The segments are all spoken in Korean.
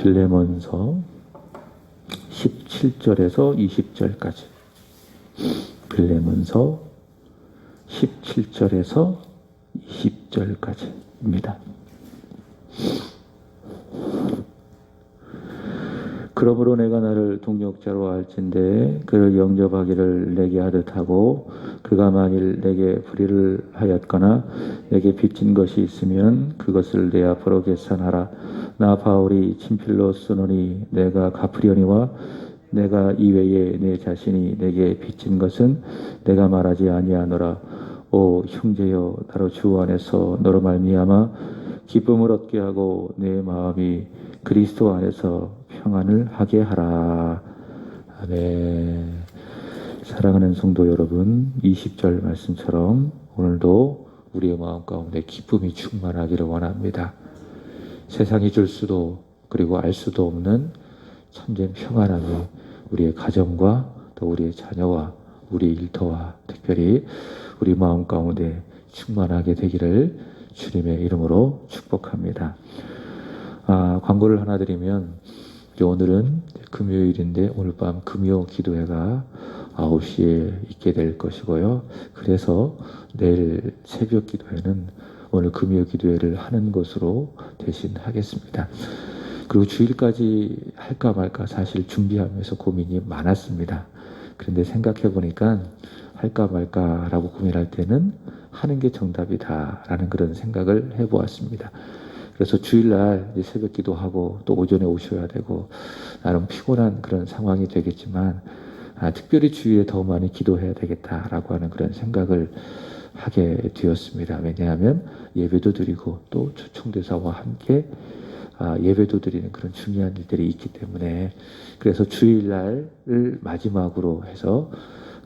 빌레몬서 17절에서 20절까지. 빌레몬서 17절에서 20절까지입니다. 그러므로 내가 나를 동력자로 할진대 그를 영접하기를 내게 하듯 하고 그가 만일 내게 불의를 하였거나 내게 빚진 것이 있으면 그것을 내 앞으로 계산하라. 나 바울이 친필로 쓰노니 내가 갚으려니와 내가 이외에 내 자신이 내게 빚진 것은 내가 말하지 아니하노라. 오 형제여, 나로 주 안에서 너로 말미암아 기쁨을 얻게 하고 내 마음이 그리스도 안에서 평안을 하게 하라. 아멘. 사랑하는 성도 여러분, 20절 말씀처럼 오늘도 우리의 마음 가운데 기쁨이 충만하기를 원합니다. 세상이 줄 수도 그리고 알 수도 없는 참된 평안함이 우리의 가정과 또 우리의 자녀와 우리의 일터와 특별히 우리 마음 가운데 충만하게 되기를 주님의 이름으로 축복합니다. 광고를 하나 드리면 오늘은 금요일인데 오늘 밤 금요 기도회가 9시에 있게 될 것이고요. 그래서 내일 새벽 기도회는 오늘 금요 기도회를 하는 것으로 대신 하겠습니다. 그리고 주일까지 할까 말까 사실 준비하면서 고민이 많았습니다. 그런데 생각해 보니까 할까 말까라고 고민할 때는 하는 게 정답이다라는 그런 생각을 해보았습니다. 그래서 주일날 새벽 기도하고 또 오전에 오셔야 되고 나름 피곤한 그런 상황이 되겠지만 특별히 주일에 더 많이 기도해야 되겠다라고 하는 그런 생각을 하게 되었습니다. 왜냐하면 예배도 드리고 또 초청대사와 함께 예배도 드리는 그런 중요한 일들이 있기 때문에 그래서 주일날을 마지막으로 해서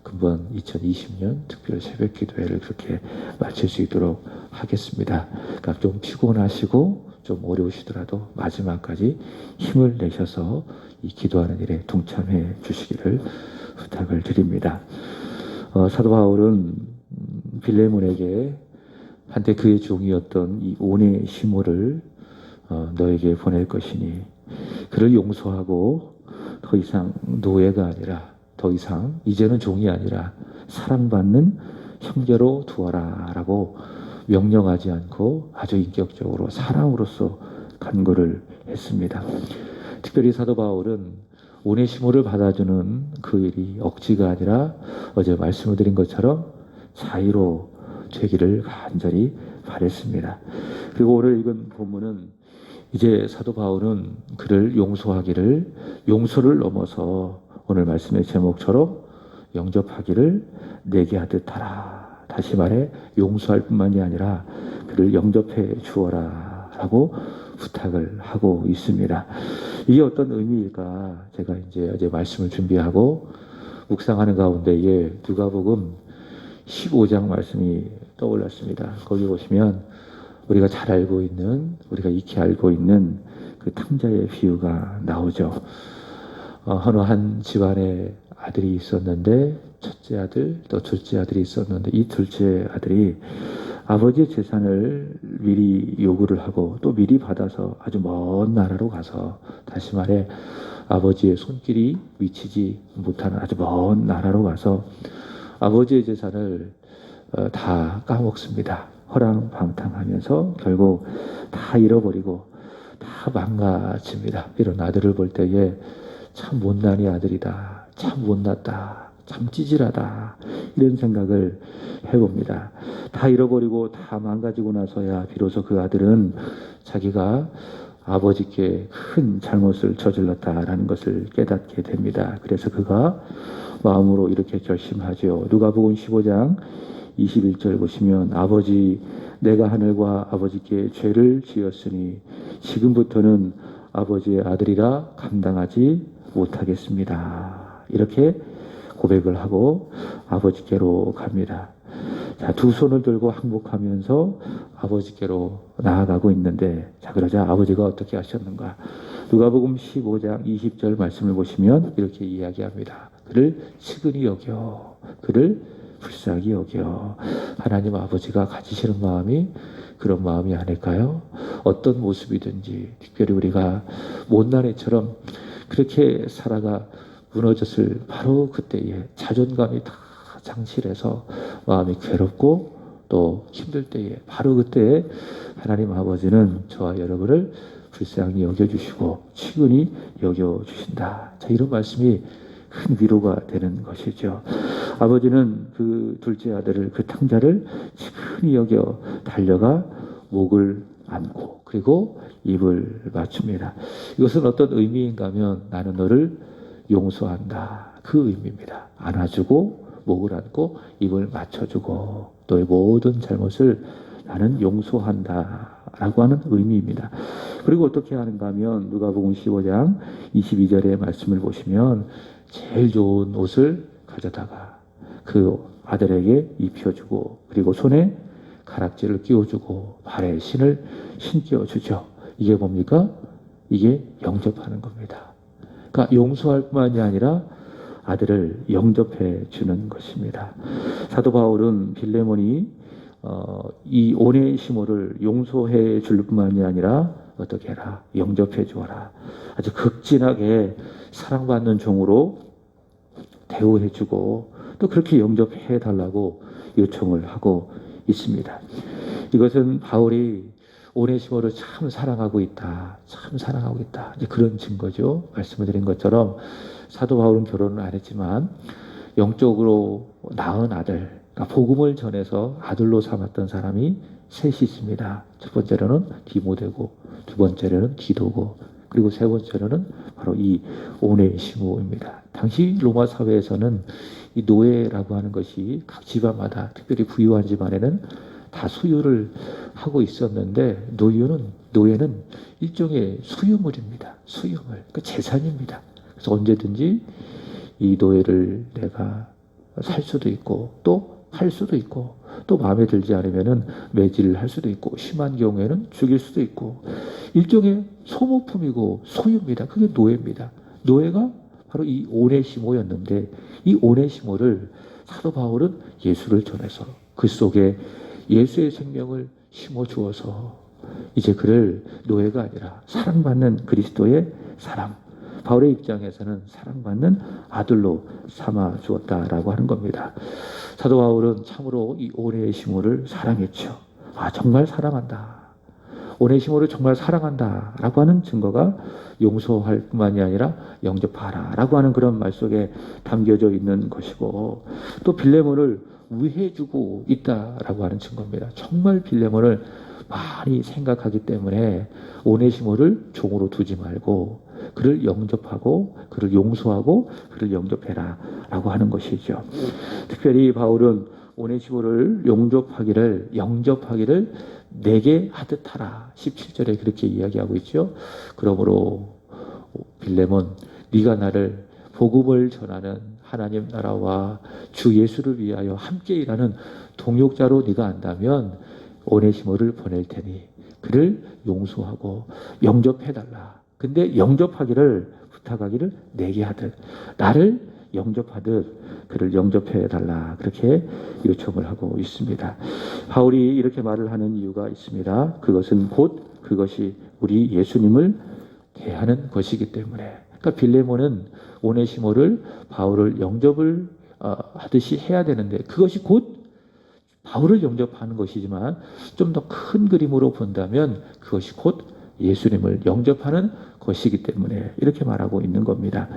금번 2020년 특별 새벽 기도회를 그렇게 마칠 수 있도록 하겠습니다. 그러니까 좀 피곤하시고 좀 어려우시더라도 마지막까지 힘을 내셔서 이 기도하는 일에 동참해 주시기를 부탁을 드립니다. 사도 바울은 빌레몬에게 한때 그의 종이었던 이 오네시모를 너에게 보낼 것이니 그를 용서하고 더 이상 노예가 아니라 더 이상 이제는 종이 아니라 사랑받는 형제로 두어라 라고 명령하지 않고 아주 인격적으로 사랑으로서 간구를 했습니다. 특별히 사도 바울은 오네시모를 받아주는 그 일이 억지가 아니라 어제 말씀을 드린 것처럼 자의로 되기를 간절히 바랬습니다. 그리고 오늘 읽은 본문은 이제 사도 바울은 그를 용서하기를 용서를 넘어서 오늘 말씀의 제목처럼 영접하기를 내게 하듯 하라. 다시 말해 용서할 뿐만이 아니라 그를 영접해 주어라 라고 부탁을 하고 있습니다. 이게 어떤 의미일까? 제가 이제 어제 말씀을 준비하고 묵상하는 가운데에 누가복음 15장 말씀이 떠올랐습니다. 거기 보시면 우리가 잘 알고 있는, 우리가 익히 알고 있는 그 탕자의 비유가 나오죠. 어느 한 집안에 아들이 있었는데 첫째 아들 또 둘째 아들이 있었는데 이 둘째 아들이 아버지의 재산을 미리 요구를 하고 또 미리 받아서 아주 먼 나라로 가서 다시 말해 아버지의 손길이 미치지 못하는 아주 먼 나라로 가서 아버지의 재산을 다 까먹습니다. 허랑방탕하면서 결국 다 잃어버리고 다 망가집니다. 이런 아들을 볼 때에 참 못난이 아들이다. 참 못났다. 참 찌질하다. 이런 생각을 해봅니다. 다 잃어버리고 다 망가지고 나서야 비로소 그 아들은 자기가 아버지께 큰 잘못을 저질렀다라는 것을 깨닫게 됩니다. 그래서 그가 마음으로 이렇게 결심하죠. 누가복음 15장 21절 보시면 아버지 내가 하늘과 아버지께 죄를 지었으니 지금부터는 아버지의 아들이라 감당하지 못하겠습니다. 이렇게 고백을 하고 아버지께로 갑니다. 자, 두 손을 들고 항복하면서 아버지께로 나아가고 있는데 자, 그러자 아버지가 어떻게 하셨는가? 누가복음 15장 20절 말씀을 보시면 이렇게 이야기합니다. 그를 측은히 여겨 그를 불쌍히 여겨. 하나님 아버지가 가지시는 마음이 그런 마음이 아닐까요? 어떤 모습이든지 특별히 우리가 못난 애처럼 그렇게 살아가 무너졌을 바로 그때에 자존감이 다 상실해서 마음이 괴롭고 또 힘들 때에 바로 그때에 하나님 아버지는 저와 여러분을 불쌍히 여겨주시고 친근히 여겨주신다. 자, 이런 말씀이 큰 위로가 되는 것이죠. 아버지는 그 둘째 아들을, 그 탕자를 친근히 여겨 달려가 목을 안고 그리고 입을 맞춥니다. 이것은 어떤 의미인가 하면 나는 너를 용서한다. 그 의미입니다. 안아주고 목을 안고 입을 맞춰주고 너의 모든 잘못을 나는 용서한다 라고 하는 의미입니다. 그리고 어떻게 하는가 하면 누가복음 15장 22절의 말씀을 보시면 제일 좋은 옷을 가져다가 그 아들에게 입혀주고 그리고 손에 가락지를 끼워주고 발에 신을 신겨주죠. 이게 뭡니까? 이게 영접하는 겁니다. 그러니까 용서할 뿐만이 아니라 아들을 영접해 주는 것입니다. 사도 바울은 빌레몬이 이 오네시모를 용서해 줄 뿐만이 아니라 어떻게 해라? 영접해 주어라. 아주 극진하게 사랑받는 종으로 대우해 주고 또 그렇게 영접해 달라고 요청을 하고 있습니다. 이것은 바울이 오네시모를 참 사랑하고 있다. 참 사랑하고 있다. 이제 그런 증거죠. 말씀을 드린 것처럼 사도 바울은 결혼을 안 했지만 영적으로 낳은 아들, 그러니까 복음을 전해서 아들로 삼았던 사람이 셋이 있습니다. 첫 번째로는 디모데고, 두 번째로는 디도고, 그리고 세 번째로는 바로 이 오네시모입니다. 당시 로마 사회에서는 이 노예라고 하는 것이 각 집안마다 특별히 부유한 집안에는 다 소유를 하고 있었는데 노예는 일종의 소유물입니다. 소유물, 그러니까 재산입니다. 그래서 언제든지 이 노예를 내가 살 수도 있고 또 팔 수도 있고 또 마음에 들지 않으면은 매질을 할 수도 있고 심한 경우에는 죽일 수도 있고 일종의 소모품이고 소유입니다. 그게 노예입니다. 노예가 바로 이 오네시모였는데 이 오네시모를 사도 바울은 예수를 전해서 그 속에 예수의 생명을 심어 주어서 이제 그를 노예가 아니라 사랑받는 그리스도의 사람, 바울의 입장에서는 사랑받는 아들로 삼아 주었다라고 하는 겁니다. 사도 바울은 참으로 이 오네시모를 사랑했죠. 아, 정말 사랑한다. 오네시모를 정말 사랑한다 라고 하는 증거가 용서할 뿐만이 아니라 영접하라 라고 하는 그런 말 속에 담겨져 있는 것이고 또 빌레몬을 위해주고 있다라고 하는 증거입니다. 정말 빌레몬을 많이 생각하기 때문에 오네시모를 종으로 두지 말고 그를 영접하고 그를 용서하고 그를 영접해라 라고 하는 것이죠. 특별히 바울은 오네시모를 영접하기를 내게 하듯 하라. 17절에 그렇게 이야기하고 있죠. 그러므로 빌레몬, 네가 나를 복음을 전하는 하나님 나라와 주 예수를 위하여 함께 일하는 동역자로 네가 안다면 오네시모를 보낼 테니 그를 용서하고 영접해달라. 근데 영접하기를 부탁하기를 내게 하듯 나를 영접하듯 그를 영접해달라. 그렇게 요청을 하고 있습니다. 바울이 이렇게 말을 하는 이유가 있습니다. 그것은 곧 그것이 우리 예수님을 대하는 것이기 때문에. 그러니까 빌레몬은 오네시모를 바울을 영접을 하듯이 해야 되는데 그것이 곧 바울을 영접하는 것이지만 좀 더 큰 그림으로 본다면 그것이 곧 예수님을 영접하는 것이기 때문에 이렇게 말하고 있는 겁니다.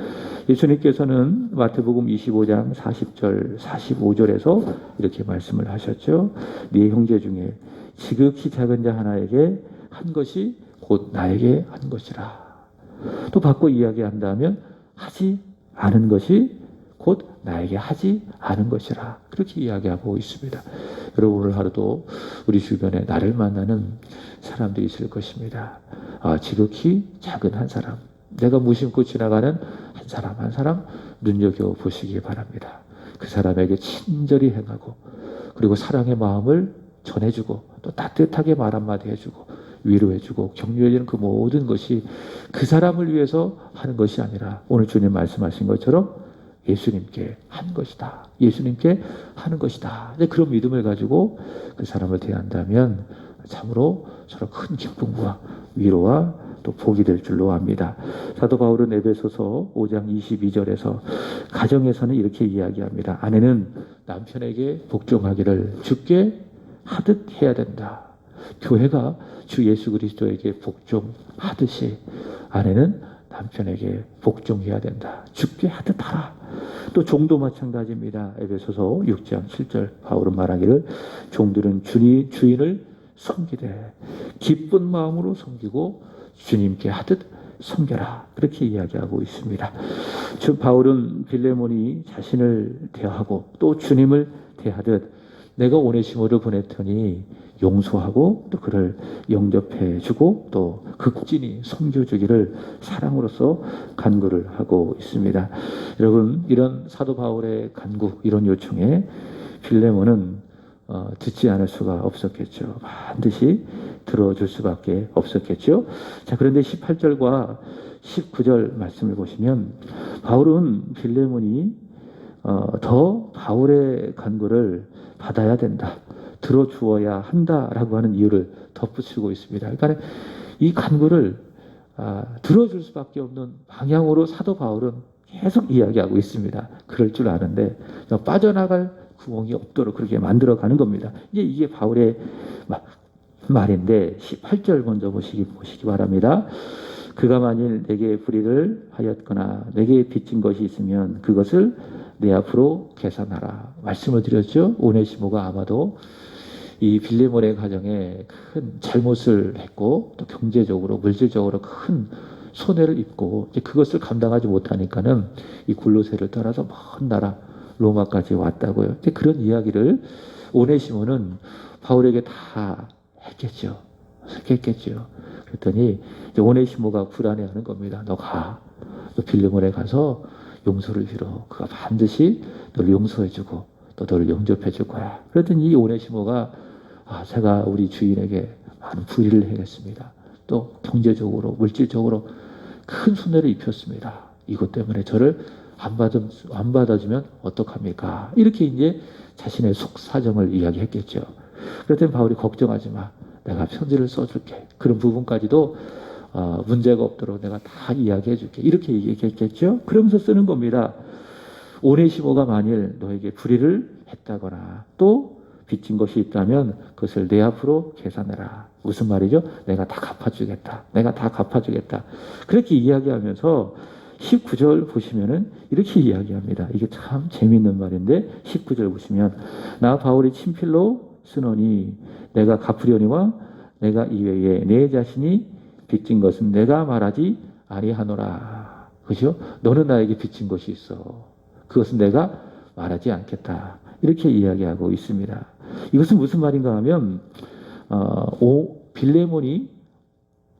예수님께서는 마태복음 25장 40절 45절에서 이렇게 말씀을 하셨죠. 네 형제 중에 지극히 작은 자 하나에게 한 것이 곧 나에게 한 것이라. 또 바꿔 이야기한다면 하지 않은 것이 곧 나에게 하지 않은 것이라. 그렇게 이야기하고 있습니다. 여러분 오늘 하루도 우리 주변에 나를 만나는 사람들이 있을 것입니다. 지극히 작은 한 사람, 내가 무심코 지나가는 한 사람 눈여겨보시기 바랍니다. 그 사람에게 친절히 행하고 그리고 사랑의 마음을 전해주고 또 따뜻하게 말 한마디 해주고 위로해주고 격려해주는 그 모든 것이 그 사람을 위해서 하는 것이 아니라 오늘 주님 말씀하신 것처럼 예수님께 한 것이다. 예수님께 하는 것이다. 그런 믿음을 가지고 그 사람을 대한다면 참으로 서로 큰 기쁨과 위로와 또 복이 될 줄로 압니다. 사도 바울은 에베소서 5장 22절에서 가정에서는 이렇게 이야기합니다. 아내는 남편에게 복종하기를 주께 하듯 해야 된다. 교회가 주 예수 그리스도에게 복종하듯이 아내는 남편에게 복종해야 된다. 주께 하듯 하라. 또 종도 마찬가지입니다. 에베소서 6장 7절 바울은 말하기를 종들은 주인을 섬기되 기쁜 마음으로 섬기고 주님께 하듯 섬겨라. 그렇게 이야기하고 있습니다. 바울은 빌레몬이 자신을 대하고 또 주님을 대하듯 내가 오네시모를 보냈더니 용서하고 또 그를 영접해주고 또 극진히 섬겨주기를 사랑으로서 간구를 하고 있습니다. 여러분, 이런 사도 바울의 간구, 이런 요청에 빌레몬은 듣지 않을 수가 없었겠죠. 반드시 들어줄 수밖에 없었겠죠. 자, 그런데 18절과 19절 말씀을 보시면 바울은 빌레몬이 더 바울의 간구를 받아야 된다. 들어주어야 한다라고 하는 이유를 덧붙이고 있습니다. 그러니까 이 간구를 들어줄 수밖에 없는 방향으로 사도 바울은 계속 이야기하고 있습니다. 그럴 줄 아는데 빠져나갈 구멍이 없도록 그렇게 만들어가는 겁니다. 이게 바울의 말인데 18절 먼저 보시기 바랍니다. 그가 만일 내게 불의를 하였거나 내게 빚진 것이 있으면 그것을 내 앞으로 계산하라. 말씀을 드렸죠. 오네시모가 아마도 이 빌레몬의 가정에 큰 잘못을 했고 또 경제적으로 물질적으로 큰 손해를 입고 이제 그것을 감당하지 못하니까는 이 골로새를 떠나서 먼 나라 로마까지 왔다고요. 그런 이야기를 오네시모는 바울에게 다 했겠죠. 그랬더니 이제 오네시모가 불안해하는 겁니다. 너 가. 너 빌레몬에 가서 용서를 빌어. 그가 반드시 너를 용서해주고 또 너를 영접해줄 거야. 그랬더니 이 오네시모가 제가 우리 주인에게 많은 불의를 행했습니다. 또 경제적으로 물질적으로 큰 손해를 입혔습니다. 이것 때문에 저를 안 받아주면 어떡합니까? 이렇게 이제 자신의 속 사정을 이야기했겠죠. 그랬더니 바울이 걱정하지 마. 내가 편지를 써줄게. 그런 부분까지도 문제가 없도록 내가 다 이야기해줄게. 이렇게 얘기했겠죠. 그러면서 쓰는 겁니다. 오네시모가 만일 너에게 불의를 했다거나 또 빚진 것이 있다면 그것을 내 앞으로 계산해라. 무슨 말이죠? 내가 다 갚아주겠다. 내가 다 갚아주겠다. 그렇게 이야기하면서 19절 보시면은 이렇게 이야기합니다. 이게 참 재미있는 말인데 19절 보시면 나 바울이 친필로 쓰노니 내가 갚으려니와 내가 이외에 내 자신이 빚진 것은 내가 말하지 아니하노라. 그죠? 너는 나에게 빚진 것이 있어. 그것은 내가 말하지 않겠다. 이렇게 이야기하고 있습니다. 이것은 무슨 말인가 하면 빌레몬이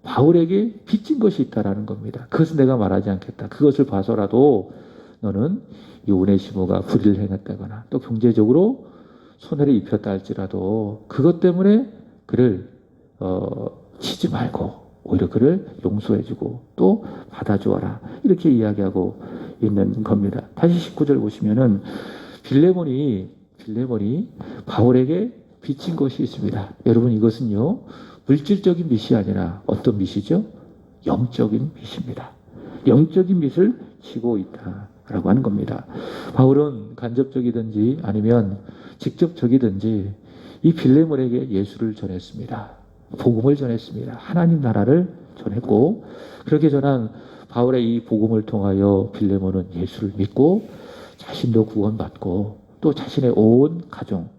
바울에게 빚진 것이 있다라는 겁니다. 그것은 내가 말하지 않겠다. 그것을 봐서라도 너는 이 오네시모가 불의를 행했다거나 또 경제적으로 손해를 입혔다 할지라도 그것 때문에 그를 치지 말고 오히려 그를 용서해주고 또 받아주어라. 이렇게 이야기하고 있는 겁니다. 다시 19절 보시면은 빌레몬이 바울에게 빚진 것이 있습니다. 여러분, 이것은요 물질적인 빚이 아니라 어떤 빚이죠? 영적인 빚입니다. 영적인 빚을 지고 있다라고 하는 겁니다. 바울은 간접적이든지 아니면 직접적이든지 이 빌레몬에게 예수를 전했습니다. 복음을 전했습니다. 하나님 나라를 전했고 그렇게 전한 바울의 이 복음을 통하여 빌레몬은 예수를 믿고 자신도 구원받고 또 자신의 온 가정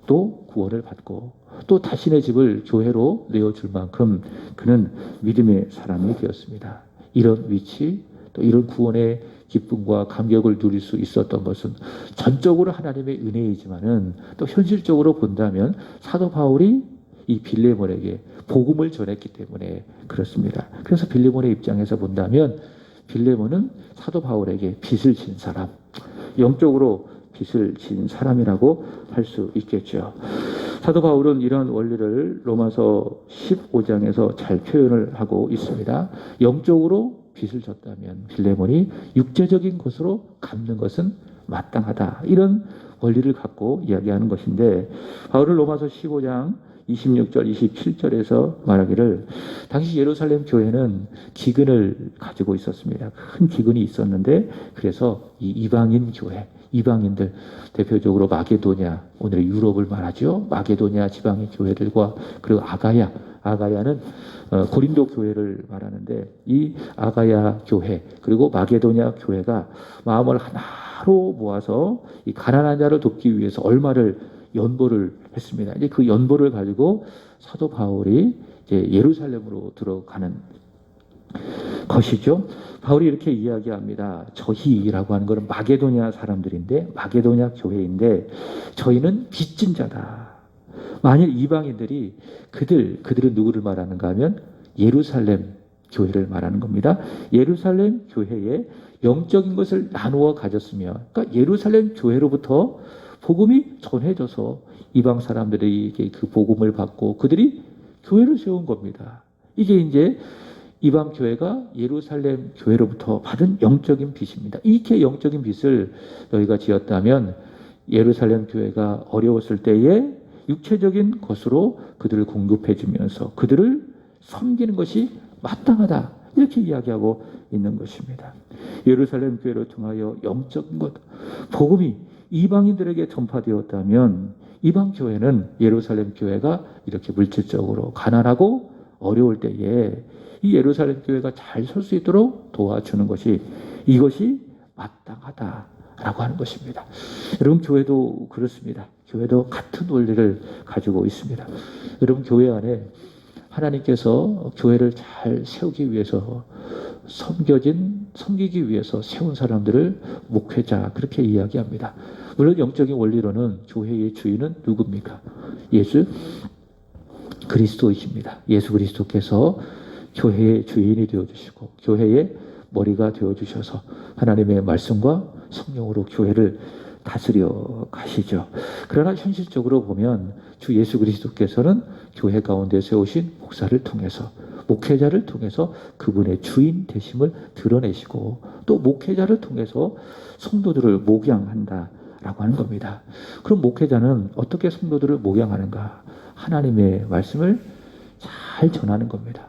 또 구원을 받고 또 자신의 집을 교회로 내어줄 만큼 그는 믿음의 사람이 되었습니다. 이런 위치 또 이런 구원의 기쁨과 감격을 누릴 수 있었던 것은 전적으로 하나님의 은혜이지만은 또 현실적으로 본다면 사도 바울이 이 빌레몬에게 복음을 전했기 때문에 그렇습니다. 그래서 빌레몬의 입장에서 본다면 빌레몬은 사도 바울에게 빚을 진 사람, 영적으로 빚을 진 사람이라고 할 수 있겠죠. 사도 바울은 이런 원리를 로마서 15장에서 잘 표현을 하고 있습니다. 영적으로 빚을 졌다면 빌레몬이 육체적인 것으로 갚는 것은 마땅하다. 이런 원리를 갖고 이야기하는 것인데, 바울은 로마서 15장 26절 27절에서 말하기를, 당시 예루살렘 교회는 기근을 가지고 있었습니다. 큰 기근이 있었는데, 그래서 이 이방인 교회, 이방인들, 대표적으로 마게도냐, 오늘의 유럽을 말하죠. 마게도냐 지방의 교회들과, 그리고 아가야는 고린도 교회를 말하는데, 이 아가야 교회 그리고 마게도냐 교회가 마음을 하나로 모아서 이 가난한 자를 돕기 위해서 얼마를 연보를 했습니다. 이제 그 연보를 가지고 사도 바울이 이제 예루살렘으로 들어가는 것이죠. 바울이 이렇게 이야기합니다. 저희라고 하는 것은 마게도냐 사람들인데, 마게도냐 교회인데, 저희는 빚진 자다. 만일 이방인들이 그들은 누구를 말하는가 하면 예루살렘 교회를 말하는 겁니다. 예루살렘 교회에 영적인 것을 나누어 가졌으며, 그러니까 예루살렘 교회로부터 복음이 전해져서 이방 사람들에게 그 복음을 받고 그들이 교회를 세운 겁니다. 이게 이제 이방 교회가 예루살렘 교회로부터 받은 영적인 빚입니다. 이렇게 영적인 빚을 너희가 지었다면 예루살렘 교회가 어려웠을 때에 육체적인 것으로 그들을 공급해 주면서 그들을 섬기는 것이 마땅하다. 이렇게 이야기하고 있는 것입니다. 예루살렘 교회를 통하여 영적인 것, 복음이 이방인들에게 전파되었다면 이방 교회는 예루살렘 교회가 이렇게 물질적으로 가난하고 어려울 때에 이 예루살렘 교회가 잘 설 수 있도록 도와주는 것이, 이것이 마땅하다라고 하는 것입니다. 여러분, 교회도 그렇습니다. 교회도 같은 원리를 가지고 있습니다. 여러분, 교회 안에 하나님께서 교회를 잘 세우기 위해서 섬기기 위해서 세운 사람들을 목회자, 그렇게 이야기합니다. 물론 영적인 원리로는 교회의 주인은 누굽니까? 예수 그리스도이십니다. 예수 그리스도께서 교회의 주인이 되어주시고 교회의 머리가 되어주셔서 하나님의 말씀과 성령으로 교회를 다스려 가시죠. 그러나 현실적으로 보면 주 예수 그리스도께서는 교회 가운데 세우신 목사를 통해서, 목회자를 통해서 그분의 주인 되심을 드러내시고, 또 목회자를 통해서 성도들을 목양한다라고 하는 겁니다. 그럼 목회자는 어떻게 성도들을 목양하는가? 하나님의 말씀을 잘 전하는 겁니다.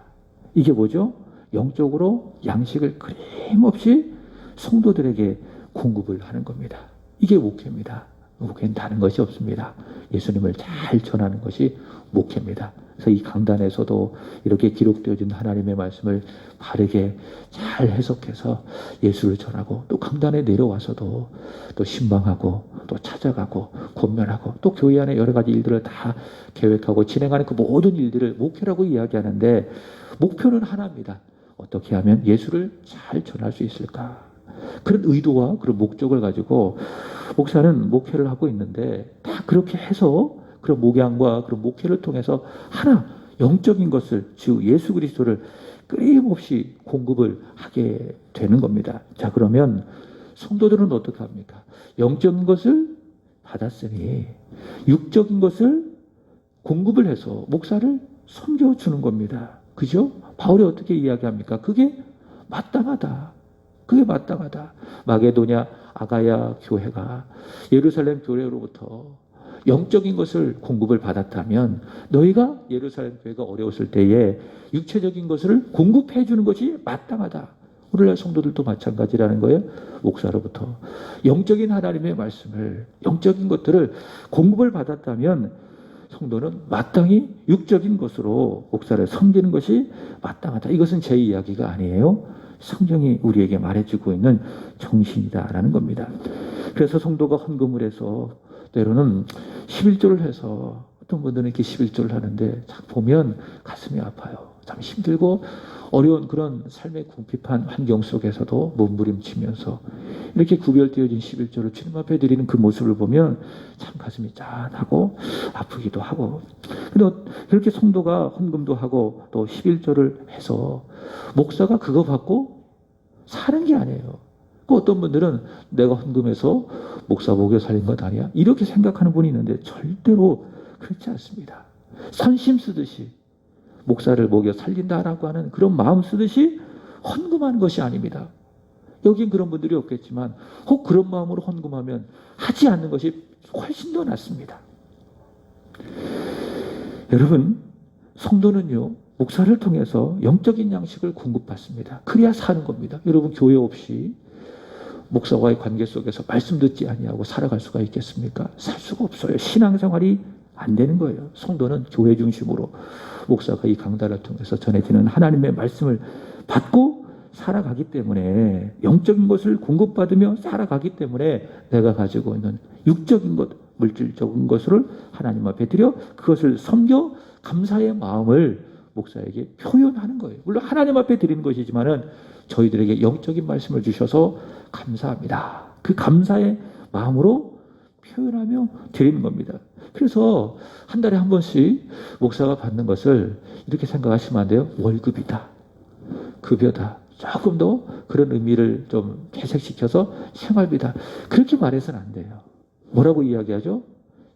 이게 뭐죠? 영적으로 양식을 끊임없이 성도들에게 공급을 하는 겁니다. 이게 목회입니다. 목회는 다른 것이 없습니다. 예수님을 잘 전하는 것이 목회입니다. 그래서 이 강단에서도 이렇게 기록되어진 하나님의 말씀을 바르게 잘 해석해서 예수를 전하고, 또 강단에 내려와서도 또 신방하고 또 찾아가고 권면하고, 또 교회 안에 여러 가지 일들을 다 계획하고 진행하는 그 모든 일들을 목회라고 이야기하는데, 목표는 하나입니다. 어떻게 하면 예수를 잘 전할 수 있을까? 그런 의도와 그런 목적을 가지고 목사는 목회를 하고 있는데, 다 그렇게 해서 그런 목양과 그런 목회를 통해서 하나 영적인 것을, 즉 예수 그리스도를 끊임없이 공급을 하게 되는 겁니다. 자, 그러면 성도들은 어떻게 합니까? 영적인 것을 받았으니 육적인 것을 공급을 해서 목사를 섬겨주는 겁니다. 그죠? 바울이 어떻게 이야기합니까? 그게 마땅하다. 그게 마땅하다. 마게도냐 아가야 교회가 예루살렘 교회로부터 영적인 것을 공급을 받았다면 너희가 예루살렘 교회가 어려웠을 때에 육체적인 것을 공급해 주는 것이 마땅하다. 오늘날 성도들도 마찬가지라는 거예요. 목사로부터 영적인 하나님의 말씀을, 영적인 것들을 공급을 받았다면 성도는 마땅히 육적인 것으로 목사를 섬기는 것이 마땅하다. 이것은 제 이야기가 아니에요. 성경이 우리에게 말해주고 있는 정신이다라는 겁니다. 그래서 성도가 헌금을 해서 때로는 11조를 해서, 어떤 분들은 이렇게 11조를 하는데 딱 보면 가슴이 아파요. 참 힘들고 어려운 그런 삶의 궁핍한 환경 속에서도 몸부림치면서 이렇게 구별되어진 11조를 주님 앞에 드리는 그 모습을 보면 참 가슴이 짠하고 아프기도 하고, 근데 그렇게 성도가 헌금도 하고 또 11조를 해서 목사가 그거 받고 사는 게 아니에요. 그 어떤 분들은 내가 헌금해서 목사 먹여 살린 것 아니야? 이렇게 생각하는 분이 있는데 절대로 그렇지 않습니다. 선심 쓰듯이 목사를 먹여 살린다라고 하는 그런 마음 쓰듯이 헌금하는 것이 아닙니다. 여긴 그런 분들이 없겠지만 혹 그런 마음으로 헌금하면 하지 않는 것이 훨씬 더 낫습니다. 여러분, 성도는요, 목사를 통해서 영적인 양식을 공급받습니다. 그래야 사는 겁니다. 여러분, 교회 없이 목사와의 관계 속에서 말씀 듣지 아니하고 살아갈 수가 있겠습니까? 살 수가 없어요. 신앙생활이 안 되는 거예요. 성도는 교회 중심으로 목사가 이 강단을 통해서 전해지는 하나님의 말씀을 받고 살아가기 때문에, 영적인 것을 공급받으며 살아가기 때문에 내가 가지고 있는 육적인 것, 물질적인 것을 하나님 앞에 드려 그것을 섬겨 감사의 마음을 목사에게 표현하는 거예요. 물론 하나님 앞에 드리는 것이지만은 저희들에게 영적인 말씀을 주셔서 감사합니다. 그 감사의 마음으로 표현하며 드리는 겁니다. 그래서 한 달에 한 번씩 목사가 받는 것을 이렇게 생각하시면 안 돼요. 월급이다, 급여다, 조금 더 그런 의미를 좀 퇴색시켜서 생활비다, 그렇게 말해서는 안 돼요. 뭐라고 이야기하죠?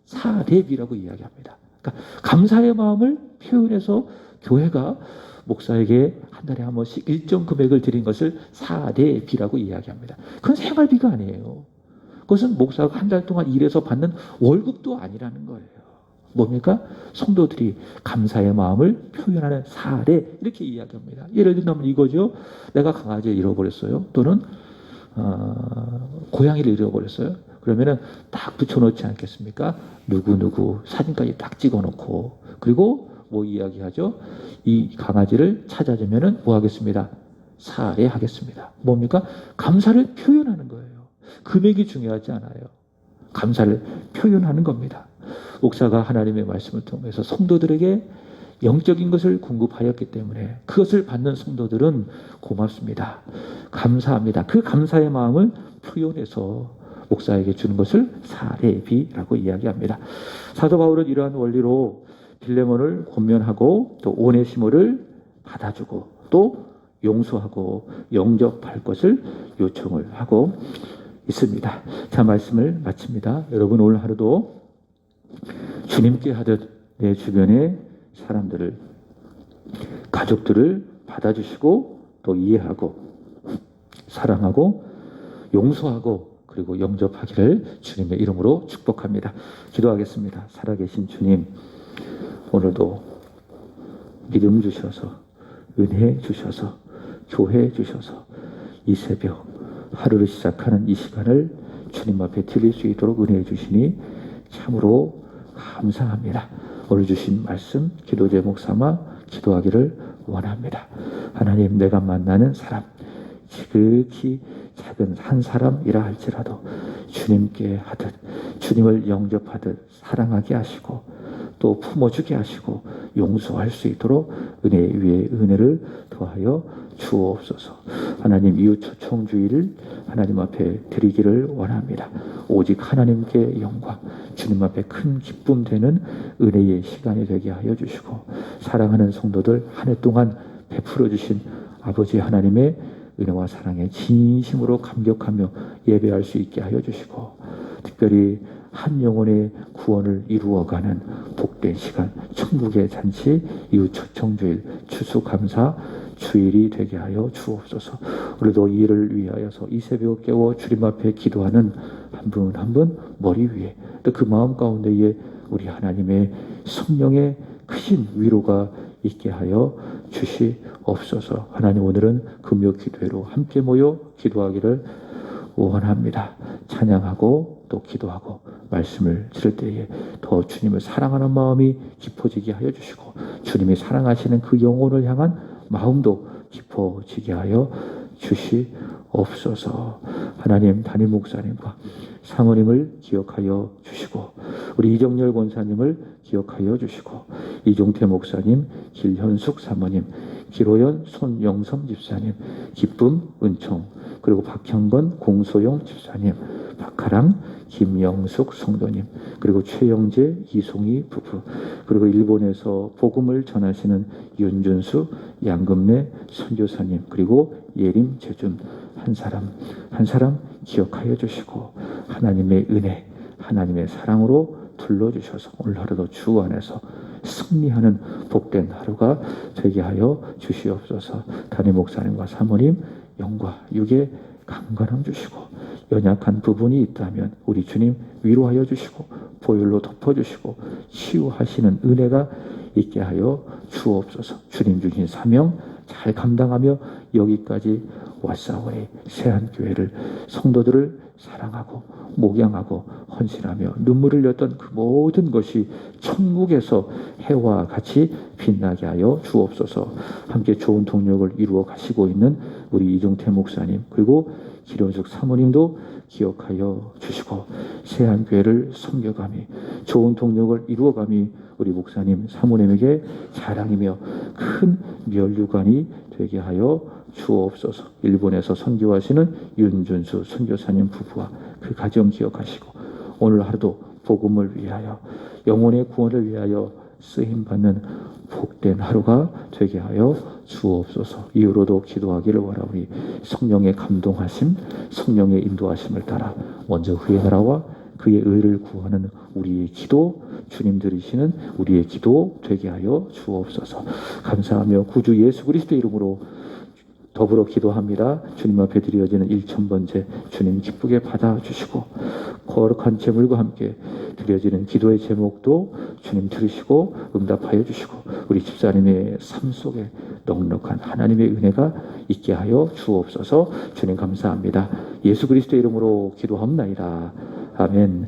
사대비라고 이야기합니다. 그러니까 감사의 마음을 표현해서 교회가 목사에게 한 달에 한 번씩 일정 금액을 드린 것을 사대비라고 이야기합니다. 그건 생활비가 아니에요. 그것은 목사가 한 달 동안 일해서 받는 월급도 아니라는 거예요. 뭡니까? 성도들이 감사의 마음을 표현하는 사례, 이렇게 이야기합니다. 예를 들면 이거죠. 내가 강아지를 잃어버렸어요. 또는 고양이를 잃어버렸어요. 그러면은 딱 붙여놓지 않겠습니까? 누구누구 사진까지 딱 찍어놓고, 그리고 뭐 이야기하죠? 이 강아지를 찾아주면은 뭐 하겠습니다? 살해하겠습니다. 뭡니까? 감사를 표현하는 거예요. 금액이 중요하지 않아요. 감사를 표현하는 겁니다. 목사가 하나님의 말씀을 통해서 성도들에게 영적인 것을 공급하였기 때문에 그것을 받는 성도들은 고맙습니다, 감사합니다, 그 감사의 마음을 표현해서 목사에게 주는 것을 사례비라고 이야기합니다. 사도 바울은 이러한 원리로 빌레몬을 권면하고 또 오네시모를 받아주고 또 용서하고 영접할 것을 요청을 하고 있습니다. 자, 말씀을 마칩니다. 여러분, 오늘 하루도 주님께 하듯 내 주변의 사람들을, 가족들을 받아주시고 또 이해하고 사랑하고 용서하고 그리고 영접하기를 주님의 이름으로 축복합니다. 기도하겠습니다. 살아계신 주님, 오늘도 믿음 주셔서, 은혜 주셔서, 교회 주셔서 이 새벽 하루를 시작하는 이 시간을 주님 앞에 드릴 수 있도록 은혜해 주시니 참으로 감사합니다. 오늘 주신 말씀 기도 제목 삼아 기도하기를 원합니다. 하나님, 내가 만나는 사람, 지극히 작은 한 사람이라 할지라도 주님께 하듯, 주님을 영접하듯 사랑하게 하시고 또 품어주게 하시고 용서할 수 있도록 은혜 위에 은혜를 더하여 주옵소서. 하나님, 이웃 초청주의를 하나님 앞에 드리기를 원합니다. 오직 하나님께 영광, 주님 앞에 큰 기쁨 되는 은혜의 시간이 되게 하여 주시고, 사랑하는 성도들 한 해 동안 베풀어 주신 아버지 하나님의 은혜와 사랑에 진심으로 감격하며 예배할 수 있게 하여 주시고, 특별히 한 영혼의 구원을 이루어가는 복된 시간, 천국의 잔치, 이웃 초청주일, 추수감사 주일이 되게 하여 주옵소서. 우리도 이 일을 위하여서 이 새벽 깨워 주님 앞에 기도하는 한 분 한 분 머리 위에, 또 그 마음 가운데에 우리 하나님의 성령의 크신 위로가 있게 하여 주시옵소서. 하나님, 오늘은 금요 기도회로 함께 모여 기도하기를 원합니다. 찬양하고 또 기도하고 말씀을 들을 때에 더 주님을 사랑하는 마음이 깊어지게 하여 주시고, 주님이 사랑하시는 그 영혼을 향한 마음도 깊어지게 하여 주시옵소서. 하나님, 담임 목사님과 사모님을 기억하여 주시고, 우리 이정열 권사님을 기억하여 주시고, 이종태 목사님, 길현숙 사모님, 기로연 손영성 집사님, 기쁨 은총, 그리고 박형건 공소영 집사님, 박하랑 김영숙 성도님, 그리고 최영재 이송희 부부, 그리고 일본에서 복음을 전하시는 윤준수 양금래 선교사님, 그리고 예림 재준 한 사람 한 사람 기억하여 주시고, 하나님의 은혜, 하나님의 사랑으로 둘러주셔서 오늘 하루도 주 안에서 승리하는 복된 하루가 되게 하여 주시옵소서. 담임 목사님과 사모님 영과 육의 강건함 주시고, 연약한 부분이 있다면 우리 주님 위로하여 주시고 보혈로 덮어주시고 치유하시는 은혜가 있게 하여 주옵소서. 주님 주신 사명 잘 감당하며 여기까지 왔사오니 세안교회를, 성도들을 사랑하고 목양하고 헌신하며 눈물을 흘렸던 그 모든 것이 천국에서 해와 같이 빛나게 하여 주옵소서. 함께 좋은 동력을 이루어 가시고 있는 우리 이종태 목사님, 그리고 기론숙 사모님도 기억하여 주시고, 세안교회를 섬겨가미 좋은 동력을 이루어가미 우리 목사님 사모님에게 자랑이며 큰 면류관이 되게 하여 주옵소서. 일본에서 선교하시는 윤준수 선교사님 부부와 그 가정 기억하시고, 오늘 하루도 복음을 위하여, 영혼의 구원을 위하여 쓰임받는 복된 하루가 되게 하여 주옵소서. 이후로도 기도하기를 원하오니 성령의 감동하심, 성령의 인도하심을 따라 먼저 그의 나라와 그의 의를 구하는 우리의 기도, 주님 들으시는 우리의 기도 되게 하여 주옵소서. 감사하며 구주 예수 그리스도 이름으로 더불어 기도합니다. 주님 앞에 드려지는 1000번째 주님 기쁘게 받아주시고, 거룩한 제물과 함께 드려지는 기도의 제목도 주님 들으시고 응답하여 주시고, 우리 집사님의 삶 속에 넉넉한 하나님의 은혜가 있게 하여 주옵소서. 주님 감사합니다. 예수 그리스도 이름으로 기도합나이다. 아멘.